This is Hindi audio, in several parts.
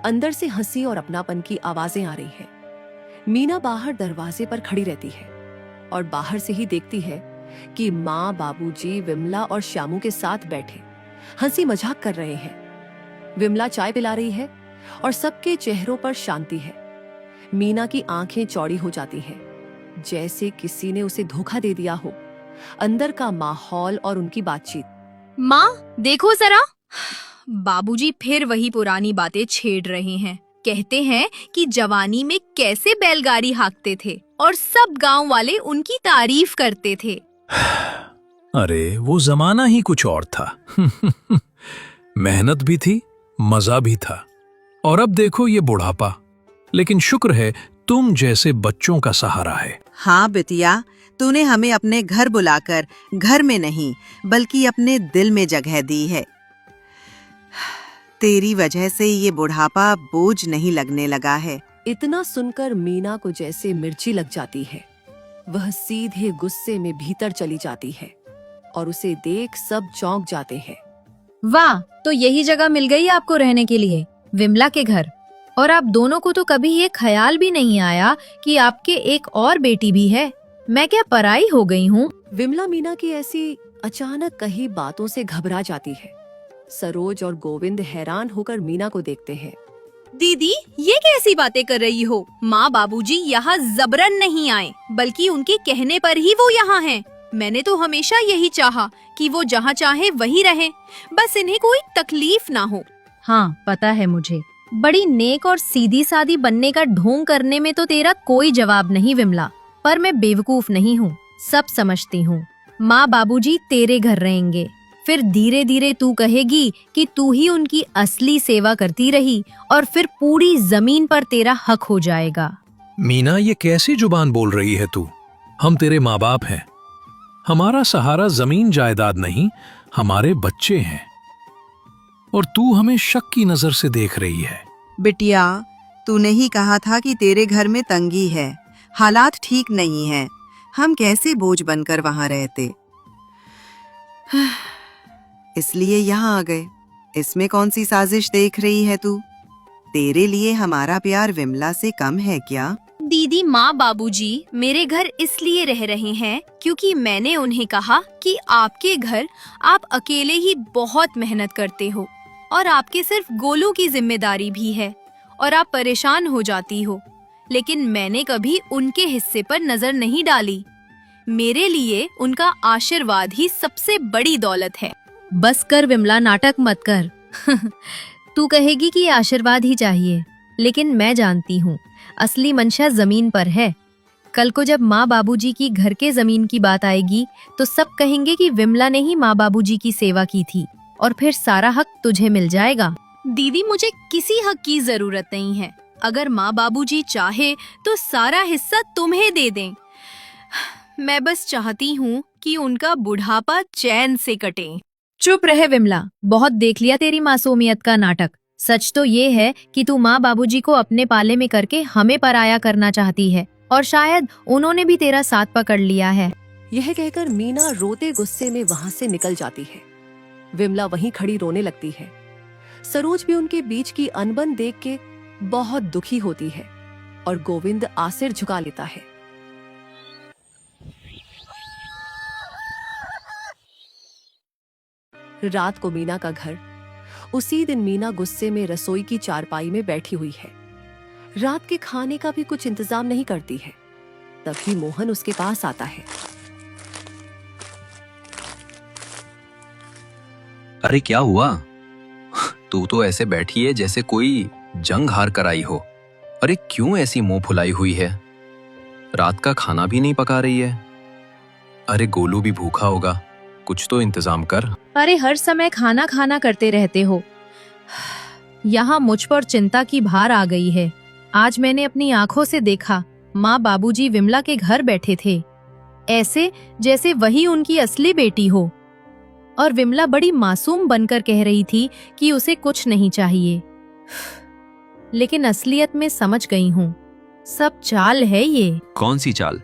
अंदर से हंसी और अपनापन की आवाजें आ रही हैं। मीना बाहर दरवाजे पर खड़ी रहती है और बाहर से ही देखती है कि माँ, बाबूजी, विमला और श्यामू के साथ बैठे हंसी मजाक कर रहे हैं। विमला चाय पिला रही है और सबके चेहरों पर शांति है। मीना की आंखें चौड़ी हो जाती हैं, जैसे किसी ने उसे धोखा दे दिया हो। अंदर का माहौल और उनकी बातचीत। माँ देखो जरा, बाबूजी फिर वही पुरानी बातें छेड़ रहे हैं। कहते हैं कि जवानी में कैसे बैलगाड़ी हाँकते थे और सब गांव वाले उनकी तारीफ करते थे। अरे वो जमाना ही कुछ और था। मेहनत भी थी, मजा भी था। और अब देखो ये बुढ़ापा। लेकिन शुक्र है तुम जैसे बच्चों का सहारा है। हाँ बिटिया, तूने हमें अपने घर बुलाकर घर में नहीं बल्कि अपने दिल में जगह दी है। तेरी वजह से ये बुढ़ापा बोझ नहीं लगने लगा है। इतना सुनकर मीना को जैसे मिर्ची लग जाती है। वह सीधे गुस्से में भीतर चली जाती है और उसे देख सब चौंक जाते हैं। वाह, तो यही जगह मिल गई आपको रहने के लिए, विमला के घर। और आप दोनों को तो कभी ये ख्याल भी नहीं आया कि आपके एक और बेटी भी है। मैं क्या पराई हो गई हूँ? विमला मीना की ऐसी अचानक कही बातों से घबरा जाती है। सरोज और गोविंद हैरान होकर मीना को देखते हैं। दीदी, ये कैसी बातें कर रही हो? माँ बाबूजी यहाँ जबरन नहीं आए, बल्कि उनके कहने पर ही वो यहाँ हैं। मैंने तो हमेशा यही चाहा कि वो जहाँ चाहे वहीं रहें, बस इन्हें कोई तकलीफ ना हो। हाँ, पता है मुझे। बड़ी नेक और सीधी सादी बनने का ढोंग करने में तो तेरा कोई जवाब नहीं विमला, पर मैं बेवकूफ नहीं हूँ, सब समझती हूँ। माँ बाबूजी तेरे घर रहेंगे, फिर धीरे धीरे तू कहेगी कि तू ही उनकी असली सेवा करती रही और फिर पूरी जमीन पर तेरा हक हो जाएगा। मीना, ये कैसी जुबान बोल रही है तू? हम तेरे माँ बाप हैं। हमारा सहारा जमीन जायदाद नहीं, हमारे बच्चे हैं। और तू हमें शक की नजर से देख रही है। बिटिया, तूने ही कहा था कि तेरे घर में तंगी है, हालात ठीक नहीं है। हम कैसे बोझ बनकर वहां रहते, इसलिए यहाँ आ गए। इसमें कौन सी साजिश देख रही है तू? तेरे लिए हमारा प्यार विमला से कम है क्या? दीदी, माँ बाबूजी मेरे घर इसलिए रह रहे हैं क्योंकि मैंने उन्हें कहा कि आपके घर आप अकेले ही बहुत मेहनत करते हो और आपके सिर्फ गोलू की जिम्मेदारी भी है और आप परेशान हो जाती हो। लेकिन मैंने कभी उनके हिस्से पर नजर नहीं डाली। मेरे लिए उनका आशीर्वाद ही सबसे बड़ी दौलत है। बस कर विमला, नाटक मत कर। तू कहेगी कि आशीर्वाद ही चाहिए, लेकिन मैं जानती हूँ असली मंशा जमीन पर है। कल को जब माँ बाबूजी की घर के जमीन की बात आएगी तो सब कहेंगे कि विमला ने ही माँ बाबूजी की सेवा की थी और फिर सारा हक तुझे मिल जाएगा। दीदी, मुझे किसी हक की जरूरत नहीं है। अगर माँ बाबूजी चाहे तो सारा हिस्सा तुम्हें दे दें। मैं बस चाहती हूँ कि उनका बुढ़ापा चैन से कटे। चुप रहे विमला, बहुत देख लिया तेरी मासूमियत का नाटक। सच तो ये है कि तू माँ बाबूजी को अपने पाले में करके हमें पराया करना चाहती है और शायद उन्होंने भी तेरा साथ पकड़ लिया है। यह कहकर मीना रोते गुस्से में वहां से निकल जाती है। विमला वहीं खड़ी रोने लगती है। सरोज भी उनके बीच की अनबन देख के बहुत दुखी होती है और गोविंद आसिर झुका लेता है। रात को मीना का घर। उसी दिन मीना गुस्से में रसोई की चारपाई में बैठी हुई है। रात के खाने का भी कुछ इंतजाम नहीं करती है। तभी मोहन उसके पास आता है। अरे क्या हुआ? तू तो ऐसे बैठी है जैसे कोई जंग हार कर आई हो। अरे क्यों ऐसी मुंह फुलाई हुई है? रात का खाना भी नहीं पका रही है। अरे गोलू भी भूखा होगा, कुछ तो इंतजाम कर। अरे हर समय खाना खाना करते रहते हो। यहाँ मुझ पर चिंता की भार आ गई है। आज मैंने अपनी आंखों से देखा, माँ बाबूजी विमला के घर बैठे थे, ऐसे जैसे वही उनकी असली बेटी हो। और विमला बड़ी मासूम बनकर कह रही थी कि उसे कुछ नहीं चाहिए। लेकिन असलियत में समझ गई हूँ, सब चाल है ये। कौन सी चाल?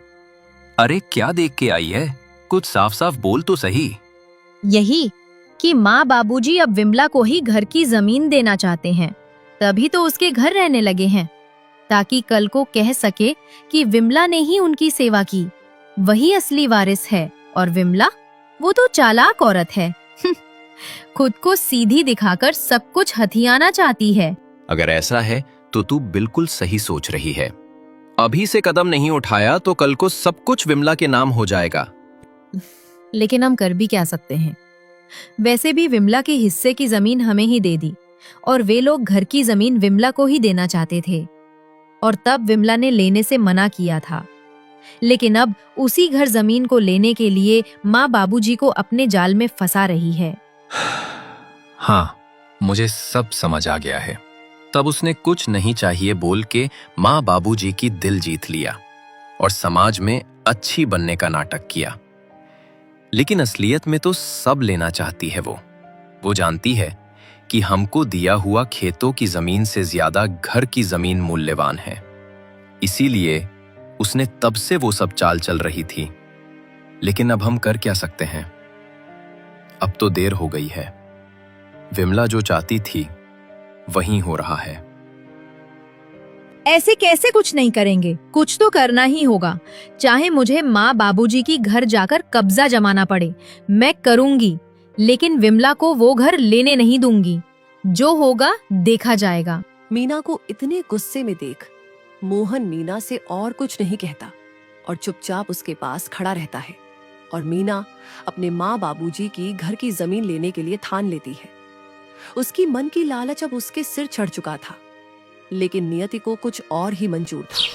अरे क्या देख के आई है? कुछ साफ साफ बोल तो सही। यही कि माँ बाबूजी अब विमला को ही घर की जमीन देना चाहते हैं तभी तो उसके घर रहने लगे हैं, ताकि कल को कह सके कि विमला ने ही उनकी सेवा की। वही असली वारिस है और विमला, वो तो चालाक औरत है। खुद को सीधी दिखाकर सब कुछ हथियाना चाहती है। अगर ऐसा है तो तू बिल्कुल सही सोच रही है। अभी से कदम नहीं उठाया तो कल को सब कुछ विमला के नाम हो जाएगा। लेकिन हम कर भी क्या सकते हैं? वैसे भी विमला के हिस्से की जमीन हमें ही दे दी और वे लोग घर की जमीन विमला को ही देना चाहते थे, और तब विमला ने लेने से मना किया था। लेकिन अब उसी घर जमीन को लेने के लिए माँ बाबूजी को अपने जाल में फंसा रही है। हाँ, मुझे सब समझ आ गया है। तब उसने कुछ नहीं चाहिए बोल के माँ बाबूजी की दिल जीत लिया और समाज में अच्छी बनने का नाटक किया। लेकिन असलियत में तो सब लेना चाहती है वो जानती है कि हमको दिया हुआ खेतों की जमीन से ज्यादा घर की जमीन मूल्यवान है। इसीलिए उसने तब से वो सब चाल चल रही थी। लेकिन अब हम कर क्या सकते हैं? अब तो देर हो गई है। विमला जो चाहती थी वही हो रहा है। ऐसे कैसे कुछ नहीं करेंगे? कुछ तो करना ही होगा, चाहे मुझे माँ बाबूजी की घर जाकर कब्जा जमाना पड़े, मैं करूंगी। लेकिन विमला को वो घर लेने नहीं दूंगी। जो होगा देखा जाएगा। मीना को इतने गुस्से में देख मोहन मीना से और कुछ नहीं कहता और चुपचाप उसके पास खड़ा रहता है। और मीना अपने माँ बाबूजी की घर की जमीन लेने के लिए ठान लेती है। उसकी मन की लालच अब उसके सिर चढ़ चुका था, लेकिन नियति को कुछ और ही मंजूर था।